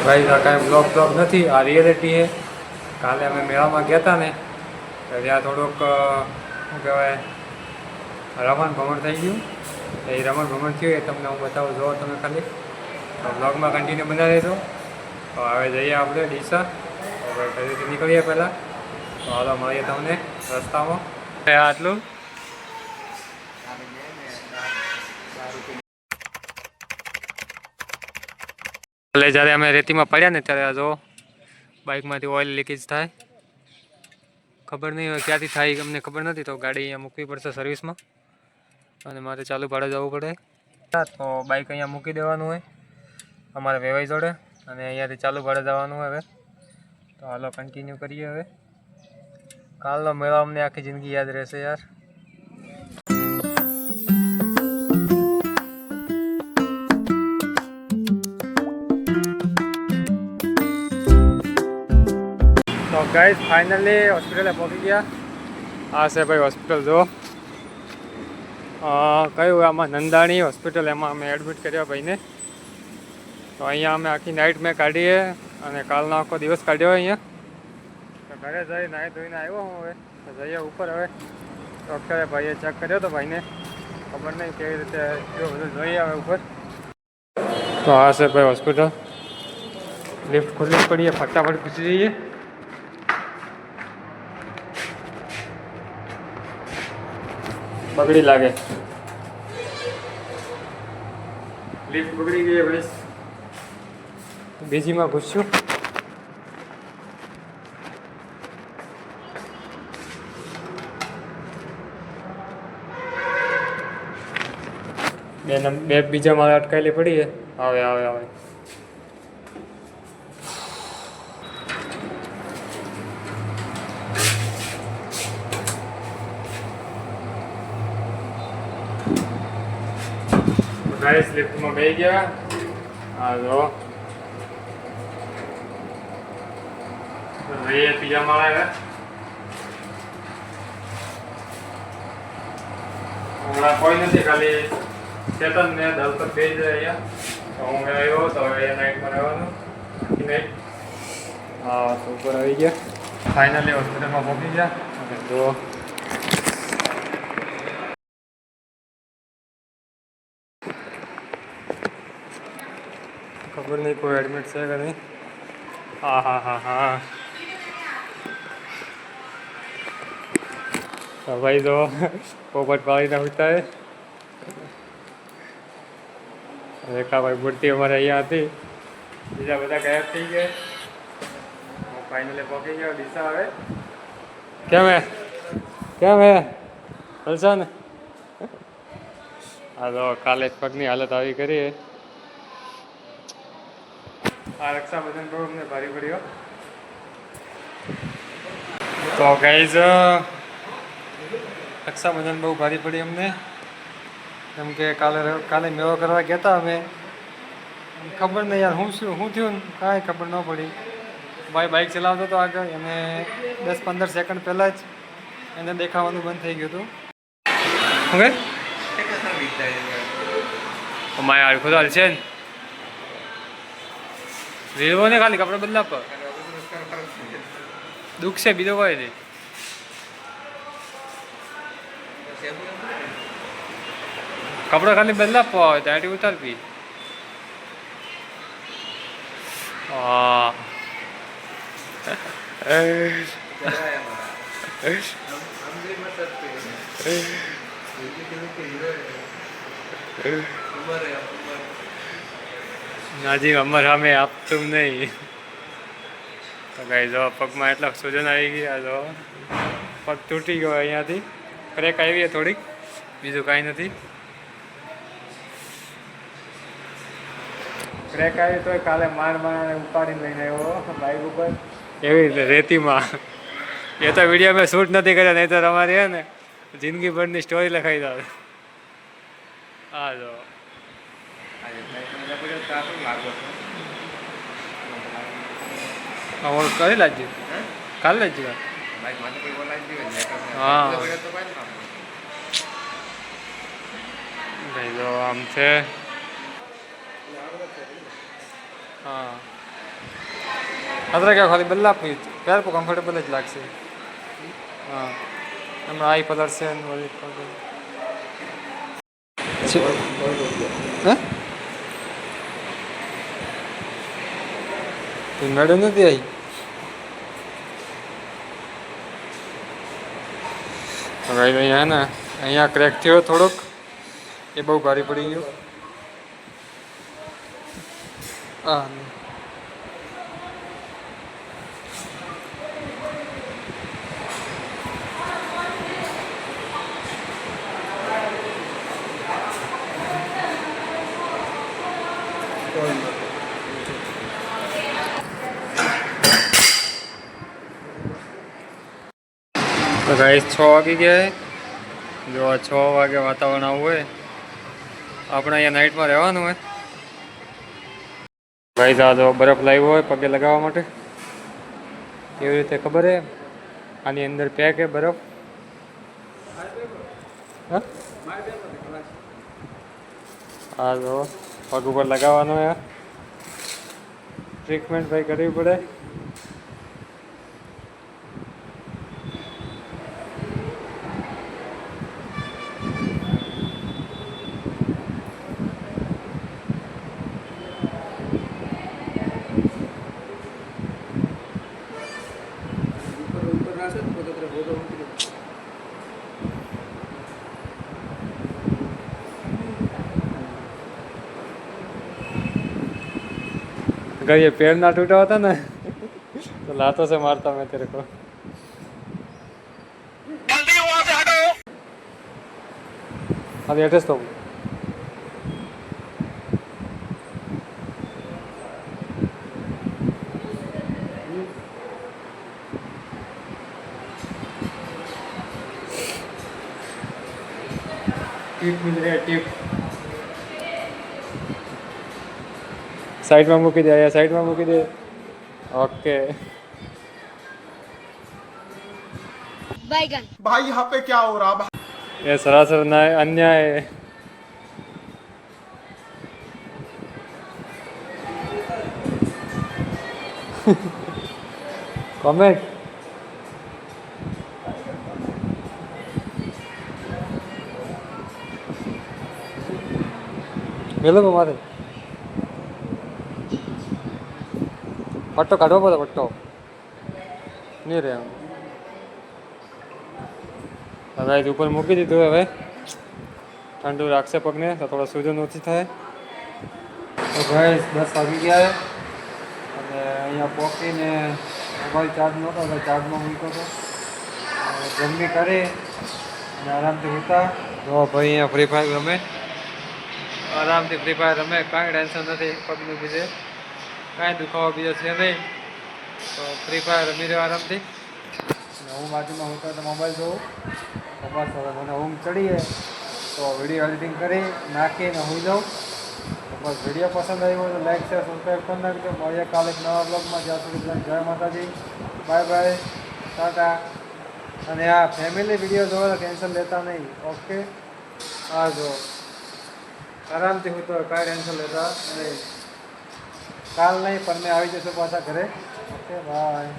ભાઈ આ કાંઈ બ્લોગ નથી, આ રિયાલિટી છે. કાલે અમે મેળામાં ગયા હતા ને તો ત્યાં થોડુંક શું કહેવાય રમણ ભમણ થઈ ગયું. એ રમણ ભમણ થયું એ તમને હું બતાવું, જો તમે ખાલી તો બ્લોગમાં કન્ટિન્યુ બનાવી દેજો. તો હવે જઈએ આપણે ડીસા. હવે ઘરેથી નીકળીએ પહેલાં તો હાલો મળીએ તમને રસ્તામાં. આટલું એટલે જ્યારે અમે રેતીમાં પડ્યા ને ત્યારે જો બાઇકમાંથી ઓઇલ લીકેજ થાય. ખબર નહીં હોય ક્યાંથી થાય, અમને ખબર નથી. તો ગાડી અહીંયા મૂકવી પડશે સર્વિસમાં અને મારે ચાલુ ભાડે જવું પડે. તો બાઇક અહીંયા મૂકી દેવાનું હોય અમારે વેવાઈ જોડે અને અહીંયાથી ચાલુ ભાડે જવાનું હોય. હવે તો હાલો કન્ટિન્યુ કરીએ. હવે કાલનો મેળો અમને આખી જિંદગી યાદ રહેશે યાર. તો ગાઈસ ફાઇનલી હોસ્પિટલે પહોંચી ગયા. આ છે ભાઈ હોસ્પિટલ, જો કયું આમાં નંદાણી હોસ્પિટલ, એમાં અમે એડમિટ કર્યા ભાઈને. તો અહીંયા અમે આખી નાઇટ મેં કાઢીએ અને કાલનો આખો દિવસ કાઢ્યો અહીંયા. તો ઘરે જઈ નાહી ધોઈને આવ્યો હું. હવે તો જઈએ ઉપર. હવે ડૉક્ટરે ભાઈએ ચેક કર્યો તો ભાઈને, ખબર નહીં કેવી રીતે જો બધું જોઈએ હવે ઉપર. તો આ છે ભાઈ હોસ્પિટલ, લિફ્ટ ખુલ્લી પડીએ, ફટાફટ ઘૂસી જઈએ. બગડી લાગે, લિફ્ટ બગડી ગઈ ભાઈ. બીજીમાં ઘૂસ્યું. બે બીજા મારે અટકાયેલી પડી છે. આવે આવે આવે ગાઈસ લિફ્ટમાં બેસી ગયા. હા જો રહીએ ત્રીજા માળે. હમણાં કોઈ નથી, ખાલી ચેતન ને દલપત બેસી જાય અહીંયા. તો હું આવ્યો તો હવે નાઇટમાં રહેવાનું આખી નાઇટ. હા તો ઉપર આવી ગયા. ફાઇનલી હોસ્પિટલમાં પહોંચી ગયા. અને જો ખબર નહીં કોઈ એડમિટ છે કે નહીં. હા હા હા હા તો ભાઈ જો પોપટ પાડીને ઉઠતા હે. રેખા ભાઈ મૂર્તિ અમારે અહીંયા હતી, બીજા બધા ગાયબ થઈ ગયા. હું ફાઇનલી પહોંચી ગયો ડીસા. હવે કેમ હે હલસા ને. હા તો કાલે પગની હાલત આવી કરી. આ રક્ષાબંધન પર અમને ભારી પડ્યો. તો ગાઈઝ રક્ષાબંધન બહુ ભારી પડી અમને, કેમ કે કાલે મેળો કરવા ગયા હતા અમે. ખબર નહીં યાર શું થયું કાંઈ ખબર ન પડી. ભાઈ બાઇક ચલાવતો હતો આગળ, એને 10-15 સેકન્ડ પહેલાં જ એને દેખાવાનું બંધ થઈ ગયું હતું. ઓકે અમારે આ ખુદ હાલ છે ને રેલવો ને, ખાલી કપડા બદલા પર દુઃખ છે, બીજો કોઈ નહીં. કપડા ખાલી બદલા પાવ દાઢી ઉતારવી. હા નાજી અમર સામે આપતું નહીં. તો ગાઈ જો પગમાં એટલા સૂજન આવી ગયા. જો પગ તૂટી ગયો અહીંયાથી, ક્રેક આવી થોડીક, બીજું કાંઈ નથી. ક્રેક આવી તો કાલે માર ઉપાડીને લઈને આવ્યો બાઇક ઉપર, એવી રીતે રેતીમાં. એ તો વિડીયો મેં શૂટ નથી કર્યા, નહીં તો તમારી હે ને જિંદગીભરની સ્ટોરી લખાઈ દો. હા જો કરી લાગજો, કાલે લાગજો. હા ભાઈ જો આમ છે. હા અત્યારે ક્યાં ખાલી બદલા આપવી પહેર કમ્ફર્ટેબલ જ લાગશે. હા એમાં આઈ કલર છે ને મેડમ નથી આવી. હવે અહીંયા ને અહીંયા ક્રેક થયો થોડોક, એ બહુ ભારે પડી ગયું. હા તો ગાઈસ 6 વાગી ગયા. જો આ 6 વાગે વાતાવરણ આવું હોય, આપણે અહીંયા નાઇટમાં રહેવાનું હોય. ગાઈસ આ જો બરફ લાવ્યો હોય પગે લગાવવા માટે, કેવી રીતે ખબર હે? આની અંદર પેક હે બરફ. હા જો પગ ઉપર લગાવવાનો હે. ટ્રીટમેન્ટ ભાઈ કરવી પડે. अगर ये पेड़ ना टूटा होता ना तो लातों से मारता मैं तेरे को. अभी एड्रेस तो टिप मिल रही है. टिप साइड में मूकी दे, साइड में मूकी दे. ओके बैगन भाई यहाँ पे क्या हो रहा? ये सरासर अन्याय है. कमेंट મેલો મારે પટ્ટો કાઢવો પડે. પટ્ટો નહીં રે હવે ઉપર મૂકી દીધું. હવે ઠંડુ રાખશે પગને તો થોડો સૂજન ઓછી થાય. તો ભાઈ 10 વાગી ગયા અને અહીંયા પહોંચીને મોબાઈલ ચાર્જ નહોતો તો ચાર્જમાં મૂક્યો હતો. જલ્દી કરી અને આરામથી ઉતા. જો ભાઈ અહીંયા ફ્રી ફાયર રમે, આરામથી ફ્રી ફાયર રમે. કાંઈ ટેન્શન નથી પગનું બીજે, કાંઈ દુખાવો બીજો છે નહીં. તો ફ્રી ફાયર રમી રહ્યો આરામથી. હું બાજુમાં હું તો મોબાઈલ જોઉં. તો બસ હવે મને ઊંઘ ચડીએ તો વિડીયો એડિટિંગ કરી નાખીને હું જાઉં. તો બસ વિડીયો પસંદ આવ્યો તો લાઈક શેર સબસ્ક્રાઈબ કરી નાખજો. મળીએ કાલે એક નવા બ્લોગમાં. જ્યાં સુધી જય માતાજી, બાય બાય, ટાટા. અને આ ફેમિલી વિડીયો જોવા ટેન્શન લેતા નહીં. ઓકે હા જો આરામથી હું તો કાંઈ ટેન્શન લેતા નહીં. કાલ નહીં પણ મેં આવી જશું પાછા ઘરે. Okay bye.